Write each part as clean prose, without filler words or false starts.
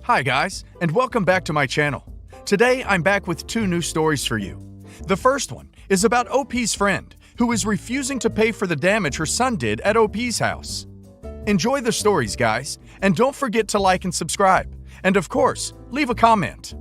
Hi guys, and welcome back to my channel. Today I'm back with two new stories for you. The first one is about OP's friend, who is refusing to pay for the damage her son did at OP's house. Enjoy the stories, guys, and don't forget to like and subscribe. And of course, leave a comment.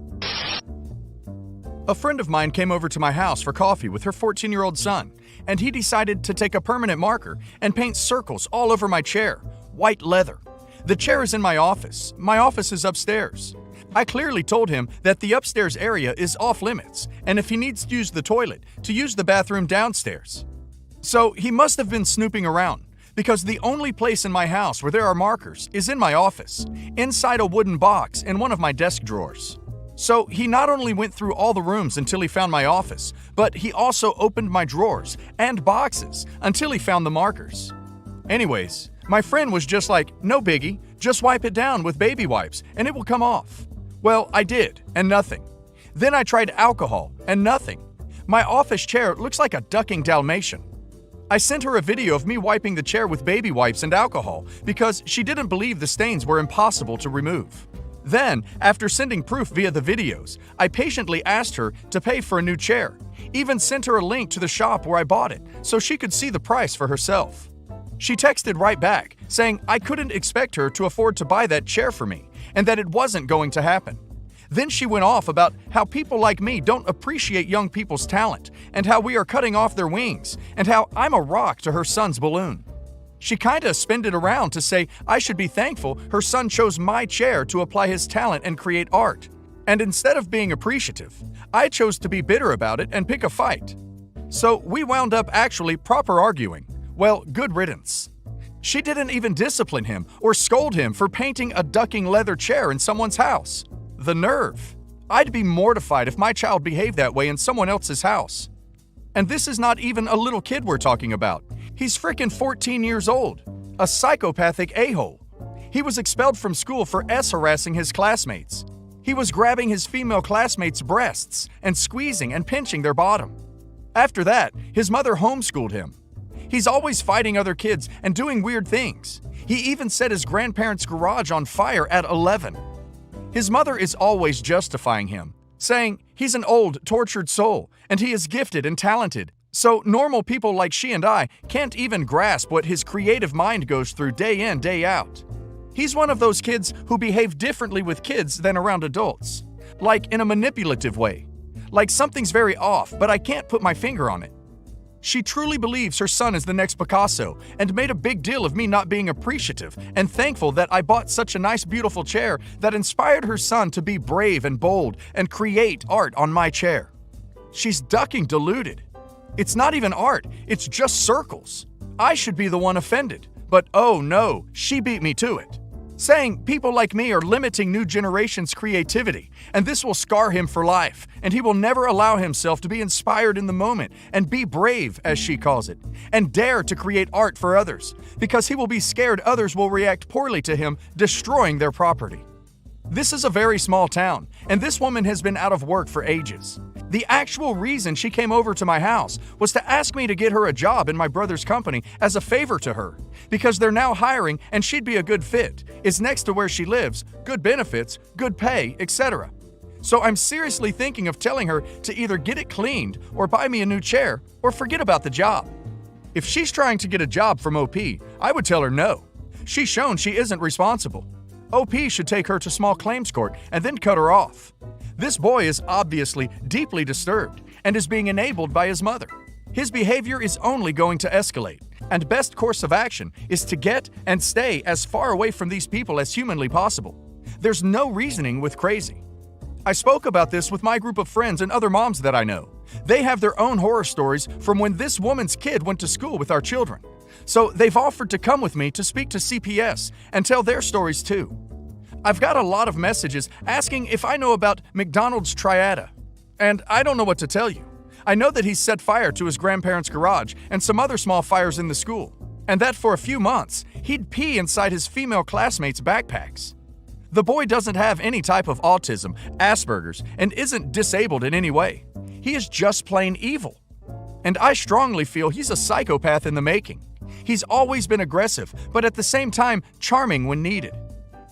A friend of mine came over to my house for coffee with her 14-year-old son, and he decided to take a permanent marker and paint circles all over my chair, white leather. The chair is in my office. My office is upstairs. I clearly told him that the upstairs area is off limits, and if he needs to use the toilet, to use the bathroom downstairs. So he must have been snooping around, because the only place in my house where there are markers is in my office, inside a wooden box in one of my desk drawers. So he not only went through all the rooms until he found my office, but he also opened my drawers and boxes until he found the markers. Anyways, my friend was just like, no biggie, just wipe it down with baby wipes and it will come off. Well, I did, and nothing. Then I tried alcohol, and nothing. My office chair looks like a ducking Dalmatian. I sent her a video of me wiping the chair with baby wipes and alcohol because she didn't believe the stains were impossible to remove. Then, after sending proof via the videos, I patiently asked her to pay for a new chair, even sent her a link to the shop where I bought it so she could see the price for herself. She texted right back, saying I couldn't expect her to afford to buy that chair for me, and that it wasn't going to happen. Then she went off about how people like me don't appreciate young people's talent, and how we are cutting off their wings, and how I'm a rock to her son's balloon. She kinda spinned it around to say I should be thankful her son chose my chair to apply his talent and create art. And instead of being appreciative, I chose to be bitter about it and pick a fight. So we wound up actually proper arguing. Well, good riddance. She didn't even discipline him or scold him for painting a ducking leather chair in someone's house. The nerve. I'd be mortified if my child behaved that way in someone else's house. And this is not even a little kid we're talking about. He's frickin' 14 years old. A psychopathic a-hole. He was expelled from school for harassing his classmates. He was grabbing his female classmates' breasts and squeezing and pinching their bottom. After that, his mother homeschooled him. He's always fighting other kids and doing weird things. He even set his grandparents' garage on fire at 11. His mother is always justifying him, saying he's an old, tortured soul, and he is gifted and talented. So normal people like she and I can't even grasp what his creative mind goes through day in, day out. He's one of those kids who behave differently with kids than around adults. Like in a manipulative way. Like something's very off, but I can't put my finger on it. She truly believes her son is the next Picasso and made a big deal of me not being appreciative and thankful that I bought such a nice beautiful chair that inspired her son to be brave and bold and create art on my chair. She's ducking deluded. It's not even art, it's just circles. I should be the one offended, but oh no, she beat me to it. Saying people like me are limiting new generations' creativity, and this will scar him for life, and he will never allow himself to be inspired in the moment and be brave, as she calls it, and dare to create art for others, because he will be scared others will react poorly to him, destroying their property. This is a very small town, and this woman has been out of work for ages. The actual reason she came over to my house was to ask me to get her a job in my brother's company as a favor to her, because they're now hiring and she'd be a good fit. It's next to where she lives, good benefits, good pay, etc. So I'm seriously thinking of telling her to either get it cleaned or buy me a new chair or forget about the job. If she's trying to get a job from OP, I would tell her no. She's shown she isn't responsible. OP should take her to small claims court and then cut her off. This boy is obviously deeply disturbed and is being enabled by his mother. His behavior is only going to escalate, and best course of action is to get and stay as far away from these people as humanly possible. There's no reasoning with crazy. I spoke about this with my group of friends and other moms that I know. They have their own horror stories from when this woman's kid went to school with our children. So they've offered to come with me to speak to CPS and tell their stories too. I've got a lot of messages asking if I know about McDonald's Triada. And I don't know what to tell you. I know that he's set fire to his grandparents' garage and some other small fires in the school. And that for a few months, he'd pee inside his female classmates' backpacks. The boy doesn't have any type of autism, Asperger's, and isn't disabled in any way. He is just plain evil. And I strongly feel he's a psychopath in the making. He's always been aggressive, but at the same time, charming when needed.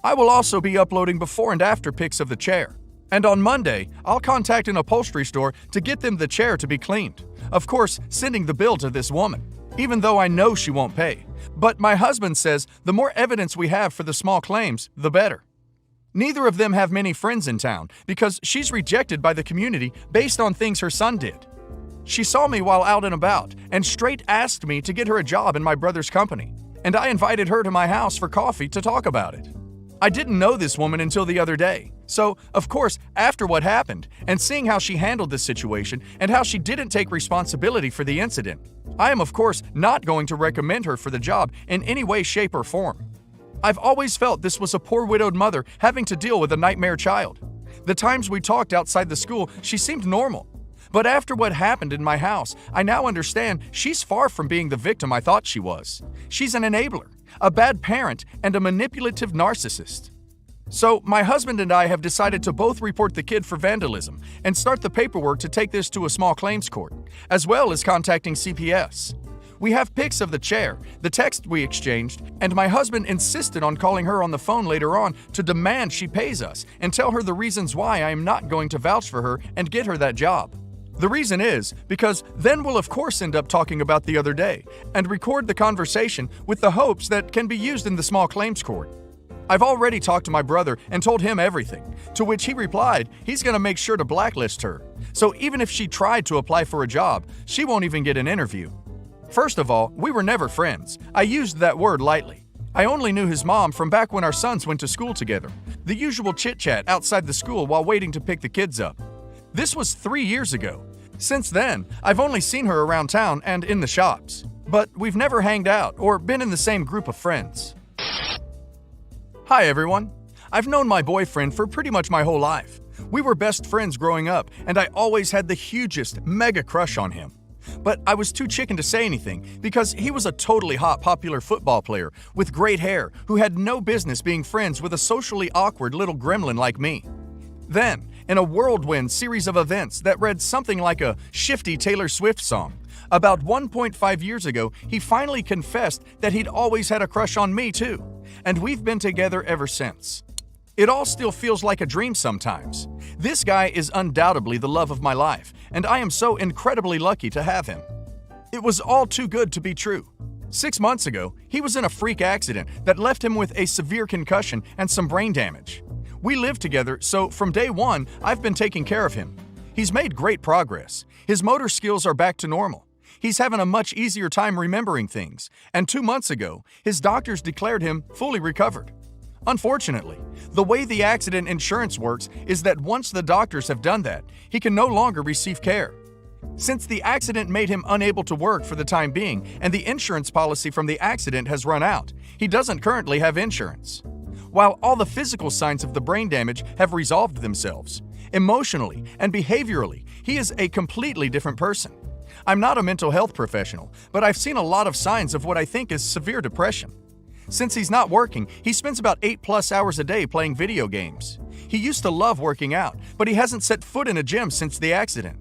I will also be uploading before and after pics of the chair. And on Monday, I'll contact an upholstery store to get them the chair to be cleaned. Of course, sending the bill to this woman, even though I know she won't pay. But my husband says the more evidence we have for the small claims, the better. Neither of them have many friends in town because she's rejected by the community based on things her son did. She saw me while out and about and straight asked me to get her a job in my brother's company, and I invited her to my house for coffee to talk about it. I didn't know this woman until the other day. So, of course, after what happened, and seeing how she handled this situation and how she didn't take responsibility for the incident, I am of course not going to recommend her for the job in any way, shape, or form. I've always felt this was a poor widowed mother having to deal with a nightmare child. The times we talked outside the school, she seemed normal. But after what happened in my house, I now understand she's far from being the victim I thought she was. She's an enabler, a bad parent, and a manipulative narcissist. So, my husband and I have decided to both report the kid for vandalism and start the paperwork to take this to a small claims court, as well as contacting CPS. We have pics of the chair, the text we exchanged, and my husband insisted on calling her on the phone later on to demand she pays us and tell her the reasons why I am not going to vouch for her and get her that job. The reason is because then we'll of course end up talking about the other day and record the conversation with the hopes that can be used in the small claims court. I've already talked to my brother and told him everything, to which he replied he's going to make sure to blacklist her. So even if she tried to apply for a job, she won't even get an interview. First of all, we were never friends. I used that word lightly. I only knew his mom from back when our sons went to school together. The usual chit-chat outside the school while waiting to pick the kids up. This was 3 years ago. Since then, I've only seen her around town and in the shops. But we've never hanged out or been in the same group of friends. Hi everyone. I've known my boyfriend for pretty much my whole life. We were best friends growing up, and I always had the hugest, mega crush on him. But I was too chicken to say anything because he was a totally hot, popular football player with great hair who had no business being friends with a socially awkward little gremlin like me. Then, in a whirlwind series of events that read something like a shifty Taylor Swift song, about 1.5 years ago, he finally confessed that he'd always had a crush on me too, and we've been together ever since. It all still feels like a dream sometimes. This guy is undoubtedly the love of my life, and I am so incredibly lucky to have him. It was all too good to be true. 6 months ago, he was in a freak accident that left him with a severe concussion and some brain damage. We lived together, so from day one, I've been taking care of him. He's made great progress. His motor skills are back to normal. He's having a much easier time remembering things, and 2 months ago, his doctors declared him fully recovered. Unfortunately, the way the accident insurance works is that once the doctors have done that, he can no longer receive care. Since the accident made him unable to work for the time being and the insurance policy from the accident has run out, he doesn't currently have insurance. While all the physical signs of the brain damage have resolved themselves, emotionally and behaviorally, he is a completely different person. I'm not a mental health professional, but I've seen a lot of signs of what I think is severe depression. Since he's not working, he spends about 8+ hours a day playing video games. He used to love working out, but he hasn't set foot in a gym since the accident.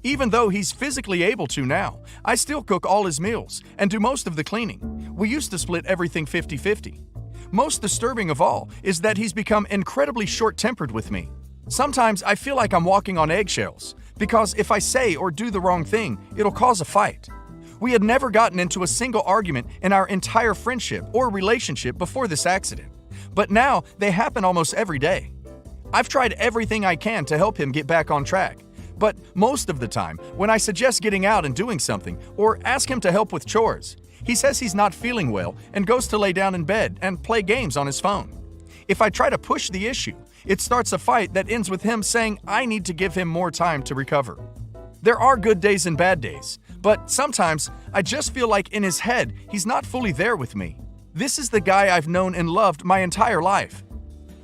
Even though he's physically able to now, I still cook all his meals and do most of the cleaning. We used to split everything 50-50. Most disturbing of all is that he's become incredibly short-tempered with me. Sometimes I feel like I'm walking on eggshells, because if I say or do the wrong thing, it'll cause a fight. We had never gotten into a single argument in our entire friendship or relationship before this accident, but now they happen almost every day. I've tried everything I can to help him get back on track, but most of the time, when I suggest getting out and doing something or ask him to help with chores, he says he's not feeling well and goes to lay down in bed and play games on his phone. If I try to push the issue, it starts a fight that ends with him saying I need to give him more time to recover. There are good days and bad days, but sometimes I just feel like in his head he's not fully there with me. This is the guy I've known and loved my entire life.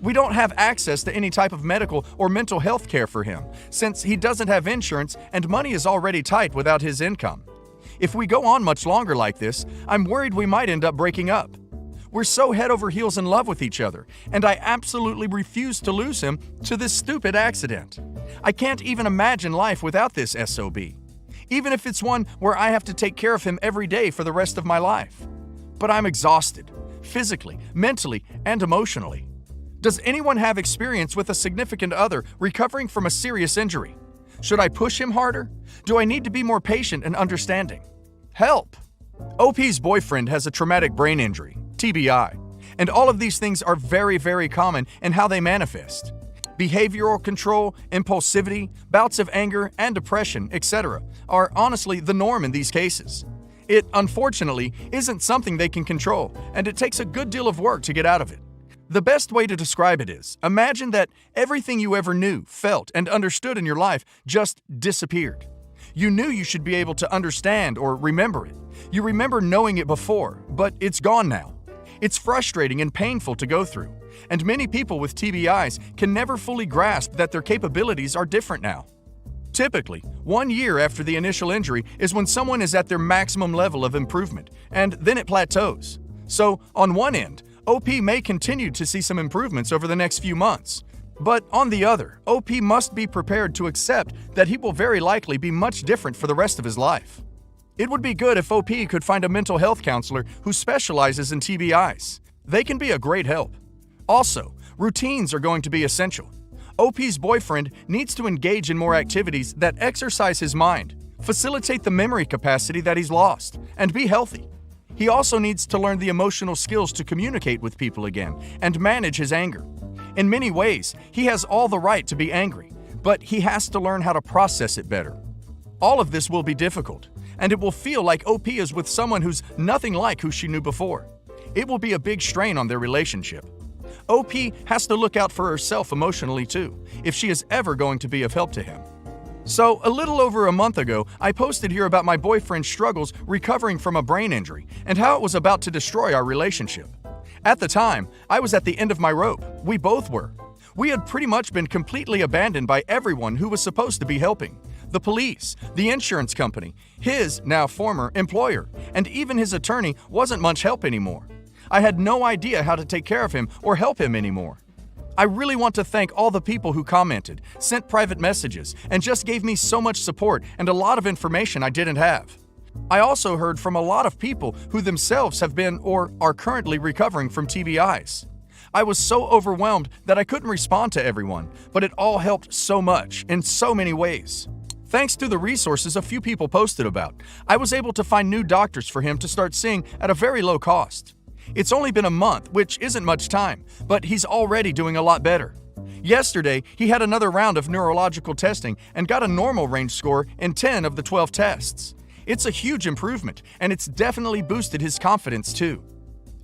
We don't have access to any type of medical or mental health care for him, since he doesn't have insurance and money is already tight without his income. If we go on much longer like this, I'm worried we might end up breaking up. We're so head over heels in love with each other, and I absolutely refuse to lose him to this stupid accident. I can't even imagine life without this SOB, even if it's one where I have to take care of him every day for the rest of my life. But I'm exhausted, physically, mentally, and emotionally. Does anyone have experience with a significant other recovering from a serious injury? Should I push him harder? Do I need to be more patient and understanding? Help! OP's boyfriend has a traumatic brain injury, TBI, and all of these things are very, very common in how they manifest. Behavioral control, impulsivity, bouts of anger, and depression, etc., are honestly the norm in these cases. It, unfortunately, isn't something they can control, and it takes a good deal of work to get out of it. The best way to describe it is, imagine that everything you ever knew, felt, and understood in your life just disappeared. You knew you should be able to understand or remember it. You remember knowing it before, but it's gone now. It's frustrating and painful to go through, and many people with TBIs can never fully grasp that their capabilities are different now. Typically, 1 year after the initial injury is when someone is at their maximum level of improvement, and then it plateaus. So, on one end, OP may continue to see some improvements over the next few months. But on the other, OP must be prepared to accept that he will very likely be much different for the rest of his life. It would be good if OP could find a mental health counselor who specializes in TBIs. They can be a great help. Also, routines are going to be essential. OP's boyfriend needs to engage in more activities that exercise his mind, facilitate the memory capacity that he's lost, and be healthy. He also needs to learn the emotional skills to communicate with people again and manage his anger. In many ways, he has all the right to be angry, but he has to learn how to process it better. All of this will be difficult, and it will feel like OP is with someone who's nothing like who she knew before. It will be a big strain on their relationship. OP has to look out for herself emotionally too, if she is ever going to be of help to him. So, a little over a month ago, I posted here about my boyfriend's struggles recovering from a brain injury and how it was about to destroy our relationship. At the time, I was at the end of my rope. We both were. We had pretty much been completely abandoned by everyone who was supposed to be helping. The police, the insurance company, his, now former, employer, and even his attorney wasn't much help anymore. I had no idea how to take care of him or help him anymore. I really want to thank all the people who commented, sent private messages, and just gave me so much support and a lot of information I didn't have. I also heard from a lot of people who themselves have been or are currently recovering from TBIs. I was so overwhelmed that I couldn't respond to everyone, but it all helped so much in so many ways. Thanks to the resources a few people posted about, I was able to find new doctors for him to start seeing at a very low cost. It's only been a month, which isn't much time, but he's already doing a lot better. Yesterday, he had another round of neurological testing and got a normal range score in 10 of the 12 tests. It's a huge improvement, and it's definitely boosted his confidence too.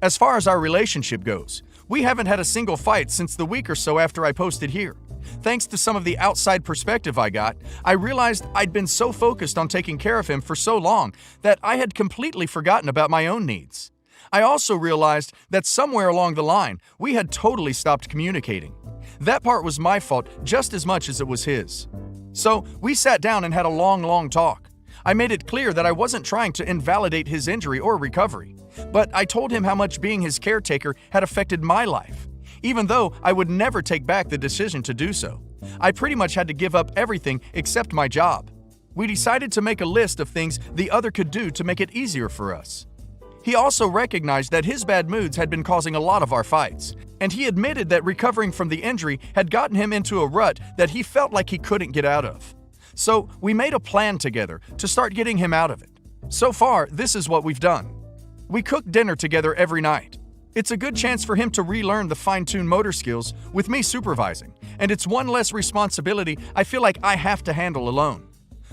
As far as our relationship goes, we haven't had a single fight since the week or so after I posted here. Thanks to some of the outside perspective I got, I realized I'd been so focused on taking care of him for so long that I had completely forgotten about my own needs. I also realized that somewhere along the line, we had totally stopped communicating. That part was my fault just as much as it was his. So we sat down and had a long talk. I made it clear that I wasn't trying to invalidate his injury or recovery, but I told him how much being his caretaker had affected my life. Even though I would never take back the decision to do so, I pretty much had to give up everything except my job. We decided to make a list of things the other could do to make it easier for us. He also recognized that his bad moods had been causing a lot of our fights, and he admitted that recovering from the injury had gotten him into a rut that he felt like he couldn't get out of. So we made a plan together to start getting him out of it. So far, this is what we've done. We cook dinner together every night. It's a good chance for him to relearn the fine-tuned motor skills with me supervising, and it's one less responsibility I feel like I have to handle alone.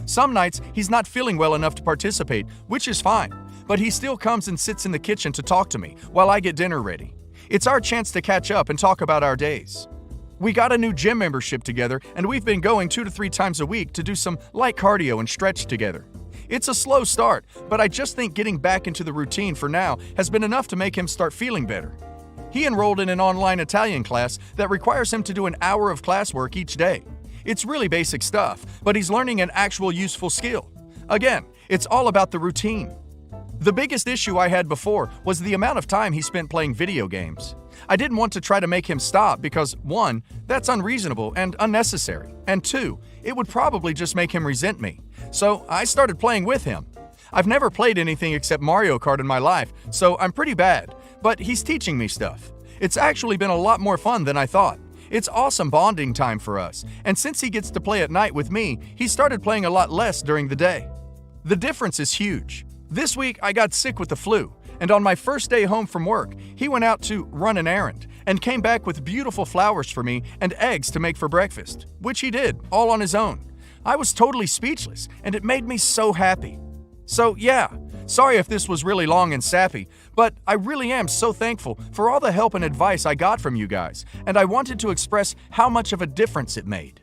Some nights he's not feeling well enough to participate, which is fine, but he still comes and sits in the kitchen to talk to me while I get dinner ready. It's our chance to catch up and talk about our days. We got a new gym membership together, and we've been going 2 to 3 times a week to do some light cardio and stretch together. It's a slow start, but I just think getting back into the routine for now has been enough to make him start feeling better. He enrolled in an online Italian class that requires him to do an hour of classwork each day. It's really basic stuff, but he's learning an actual useful skill. Again, it's all about the routine. The biggest issue I had before was the amount of time he spent playing video games. I didn't want to try to make him stop because 1, that's unreasonable and unnecessary, and 2, it would probably just make him resent me. So I started playing with him. I've never played anything except Mario Kart in my life, so I'm pretty bad, but he's teaching me stuff. It's actually been a lot more fun than I thought. It's awesome bonding time for us, and since he gets to play at night with me, he started playing a lot less during the day. The difference is huge. This week, I got sick with the flu, and on my first day home from work, he went out to run an errand and came back with beautiful flowers for me and eggs to make for breakfast, which he did, all on his own. I was totally speechless, and it made me so happy. So yeah, sorry if this was really long and sappy, but I really am so thankful for all the help and advice I got from you guys, and I wanted to express how much of a difference it made.